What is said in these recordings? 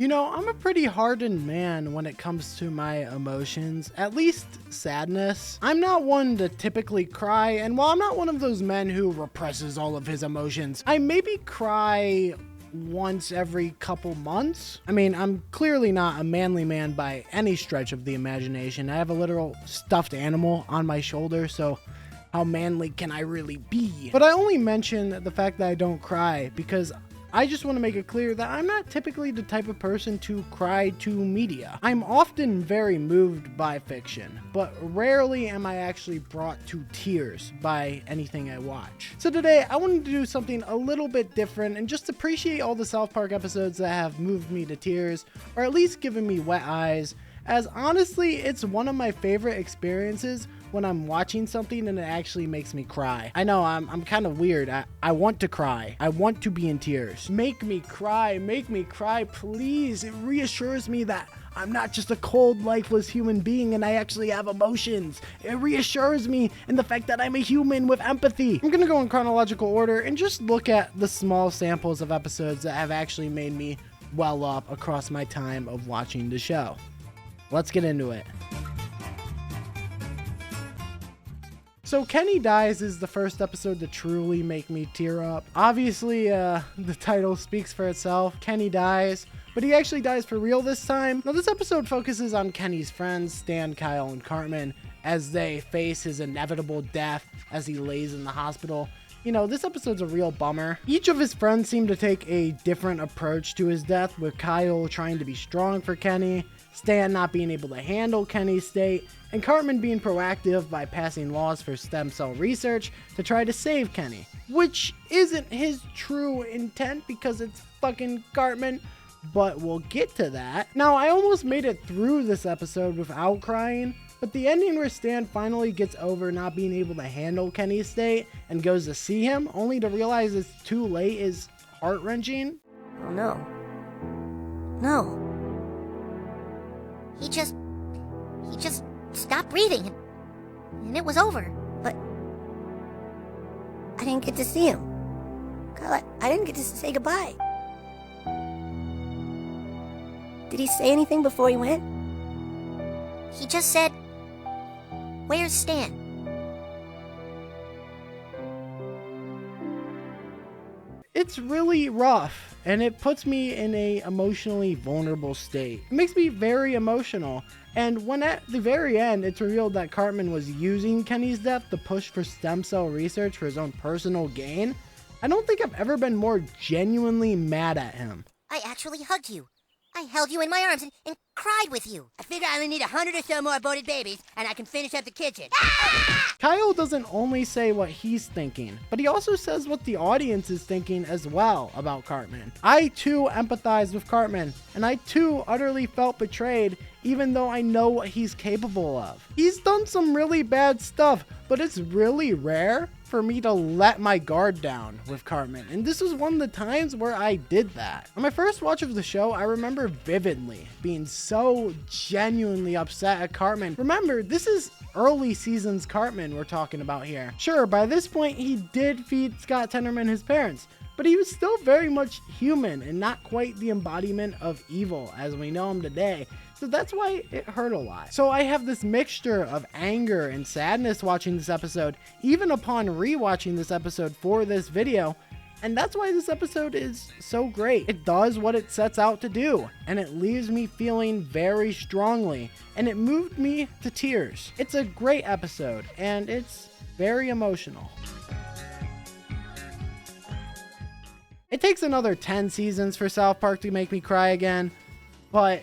I'm a pretty hardened man when it comes to my emotions, at least sadness. I'm not one to typically cry, and while I'm not one of those men who represses all of his emotions, I maybe cry once every couple months. I mean, I'm clearly not a manly man by any stretch of the imagination. I have a literal stuffed animal on my shoulder, so how manly can I really be? But I only mention the fact that I don't cry because I just want to make it clear that I'm not typically the type of person to cry to media. I'm often very moved by fiction, but rarely am I actually brought to tears by anything I watch. So today, I wanted to do something a little bit different and just appreciate all the South Park episodes that have moved me to tears, or at least given me wet eyes, as honestly, it's one of my favorite experiences when I'm watching something and it actually makes me cry. I know, I'm kind of weird. I want to cry. I want to be in tears. Make me cry, please. It reassures me that I'm not just a cold, lifeless human being and I actually have emotions. It reassures me in the fact that I'm a human with empathy. I'm gonna go in chronological order and just look at the small samples of episodes that have actually made me well up across my time of watching the show. Let's get into it. So Kenny Dies is the first episode to truly make me tear up. Obviously, the title speaks for itself. Kenny dies, but he actually dies for real this time. Now, this episode focuses on Kenny's friends, Stan, Kyle, and Cartman, as they face his inevitable death as he lays in the hospital. This episode's a real bummer. Each of his friends seem to take a different approach to his death, with Kyle trying to be strong for Kenny, Stan not being able to handle Kenny's state, and Cartman being proactive by passing laws for stem cell research to try to save Kenny. Which isn't his true intent because it's fucking Cartman, but we'll get to that. Now, I almost made it through this episode without crying, but the ending where Stan finally gets over not being able to handle Kenny's state and goes to see him, only to realize it's too late, is heart-wrenching. Oh no. No. He just stopped breathing and it was over. But I didn't get to see him. God, I didn't get to say goodbye. Did he say anything before he went? He just said, "Where's Stan?" It's really rough, and it puts me in a emotionally vulnerable state. It makes me very emotional, and when at the very end it's revealed that Cartman was using Kenny's death to push for stem cell research for his own personal gain, I don't think I've ever been more genuinely mad at him. I actually hugged you. I held you in my arms and cried with you. I figure I only need 100 or so more aborted babies, and I can finish up the kitchen. Kyle doesn't only say what he's thinking, but he also says what the audience is thinking as well about Cartman. I too empathize with Cartman, and I too utterly felt betrayed, even though I know what he's capable of. He's done some really bad stuff, but it's really rare for me to let my guard down with Cartman, and this was one of the times where I did that. On my first watch of the show, I remember vividly being so genuinely upset at Cartman. Remember, this is early seasons Cartman we're talking about here. Sure, by this point he did feed Scott Tenorman his parents, but he was still very much human and not quite the embodiment of evil as we know him today. So that's why it hurt a lot. So I have this mixture of anger and sadness watching this episode, even upon rewatching this episode for this video. And that's why this episode is so great. It does what it sets out to do, and it leaves me feeling very strongly, and it moved me to tears. It's a great episode, and it's very emotional. It takes another 10 seasons for South Park to make me cry again, but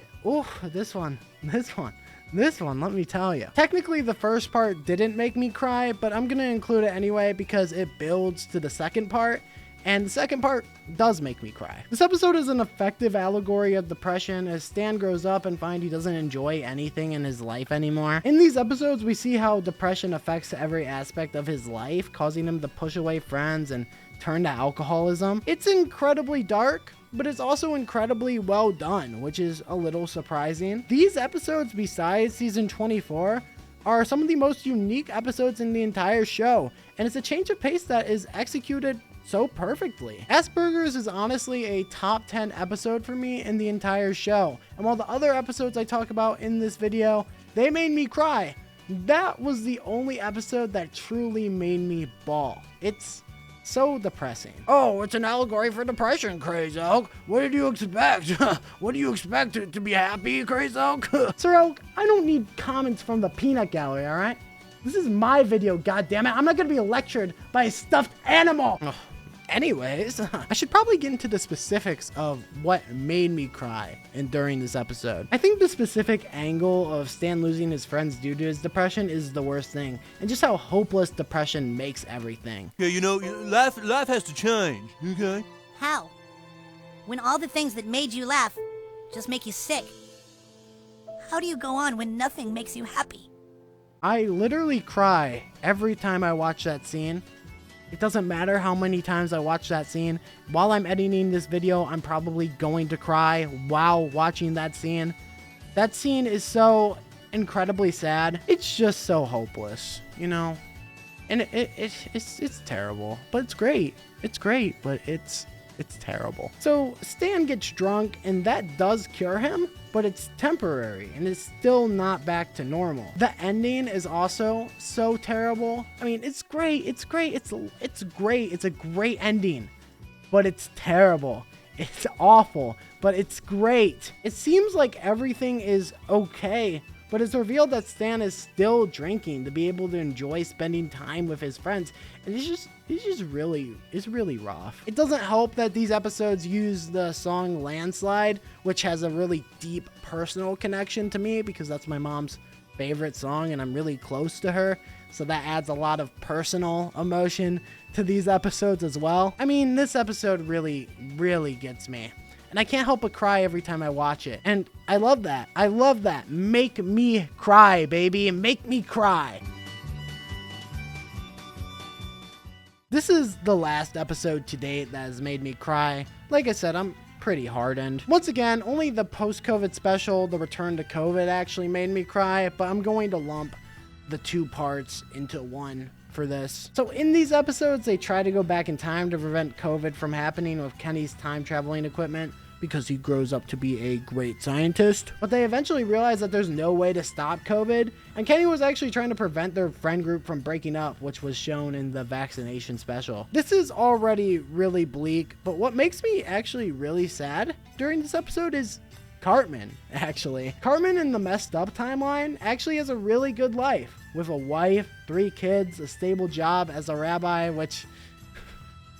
this one, let me tell you. Technically, the first part didn't make me cry, but I'm gonna include it anyway because it builds to the second part, and the second part does make me cry. This episode is an effective allegory of depression as Stan grows up and finds he doesn't enjoy anything in his life anymore. In these episodes, we see how depression affects every aspect of his life, causing him to push away friends and turn to alcoholism. It's incredibly dark, but it's also incredibly well done, which is a little surprising. These episodes, besides season 24, are some of the most unique episodes in the entire show, and it's a change of pace that is executed so perfectly. Assburgers is honestly a top 10 episode for me in the entire show. And while the other episodes I talk about in this video, they made me cry, that was the only episode that truly made me bawl. It's so depressing. Oh, it's an allegory for depression, Crazy Oak. What did you expect? What do you expect to be happy, Crazy Oak? Sir Oak, I don't need comments from the peanut gallery, all right? This is my video, goddammit. I'm not gonna be lectured by a stuffed animal. Ugh. Anyways, I should probably get into the specifics of what made me cry during this episode. I think the specific angle of Stan losing his friends due to his depression is the worst thing, and just how hopeless depression makes everything. Yeah, you know, life has to change, okay? How? When all the things that made you laugh just make you sick. How do you go on when nothing makes you happy? I literally cry every time I watch that scene. It doesn't matter how many times I watch that scene. While I'm editing this video, I'm probably going to cry while watching that scene. That scene is so incredibly sad. It's just so hopeless, you know? And it's terrible, but it's great. It's great, but it's terrible. So Stan gets drunk and that does cure him, but it's temporary and it's still not back to normal. The ending is also so terrible. I mean, it's great. It's great. It's great. It's a great ending, but it's terrible. It's awful, but it's great. It seems like everything is okay, but it's revealed that Stan is still drinking to be able to enjoy spending time with his friends. And it's really rough. It doesn't help that these episodes use the song Landslide, which has a really deep personal connection to me because that's my mom's favorite song and I'm really close to her. So that adds a lot of personal emotion to these episodes as well. I mean, this episode really gets me. And I can't help but cry every time I watch it. And I love that. I love that. Make me cry, baby. Make me cry. This is the last episode to date that has made me cry. Like I said, I'm pretty hardened. Once again, only the post-COVID special, the return to COVID, actually made me cry, but I'm going to lump the two parts into one for this. So in these episodes, they try to go back in time to prevent COVID from happening with Kenny's time traveling equipment because he grows up to be a great scientist. But they eventually realize that there's no way to stop COVID, and Kenny was actually trying to prevent their friend group from breaking up, which was shown in the vaccination special. This is already really bleak, but what makes me actually really sad during this episode is Cartman, actually. Cartman in the messed up timeline actually has a really good life with a wife, 3 kids, a stable job as a rabbi, which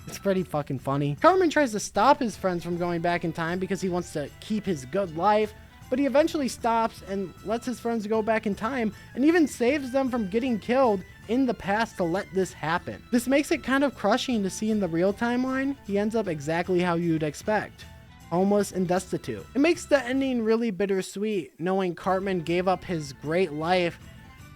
it's pretty fucking funny. Cartman tries to stop his friends from going back in time because he wants to keep his good life, but he eventually stops and lets his friends go back in time and even saves them from getting killed in the past to let this happen. This makes it kind of crushing to see in the real timeline, he ends up exactly how you'd expect. Homeless and destitute. It makes the ending really bittersweet, knowing Cartman gave up his great life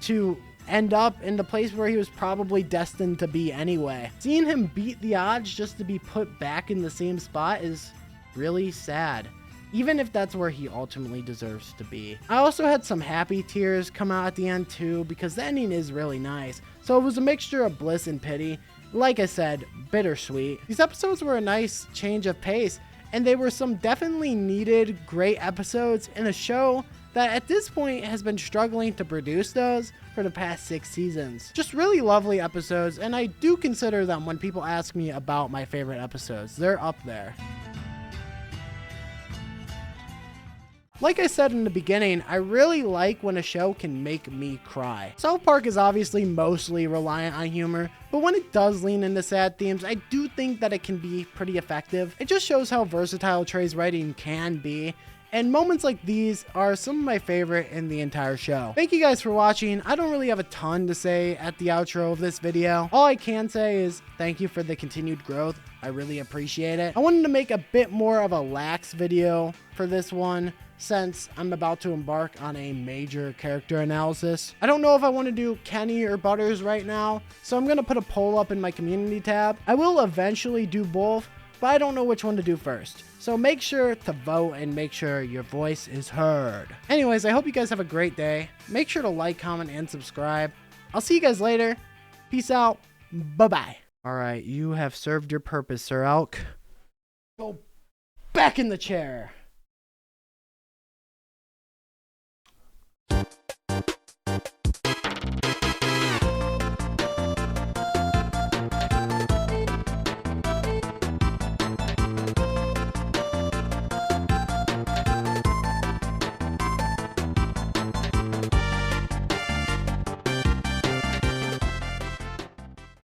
to end up in the place where he was probably destined to be anyway. Seeing him beat the odds just to be put back in the same spot is really sad, even if that's where he ultimately deserves to be. I also had some happy tears come out at the end too, because the ending is really nice. So it was a mixture of bliss and pity. Like I said, bittersweet. These episodes were a nice change of pace, and they were some definitely needed great episodes in a show that at this point has been struggling to produce those for the past 6 seasons. Just really lovely episodes, and I do consider them when people ask me about my favorite episodes. They're up there. Like I said in the beginning, I really like when a show can make me cry. South Park is obviously mostly reliant on humor, but when it does lean into sad themes, I do think that it can be pretty effective. It just shows how versatile Trey's writing can be, and moments like these are some of my favorite in the entire show. Thank you guys for watching. I don't really have a ton to say at the outro of this video. All I can say is thank you for the continued growth. I really appreciate it. I wanted to make a bit more of a lax video for this one, since I'm about to embark on a major character analysis. I don't know if I want to do Kenny or Butters right now, so I'm going to put a poll up in my community tab. I will eventually do both, but I don't know which one to do first. So make sure to vote and make sure your voice is heard. Anyways, I hope you guys have a great day. Make sure to like, comment, and subscribe. I'll see you guys later. Peace out. Bye-bye. All right, you have served your purpose, Sir Elk. Go back in the chair.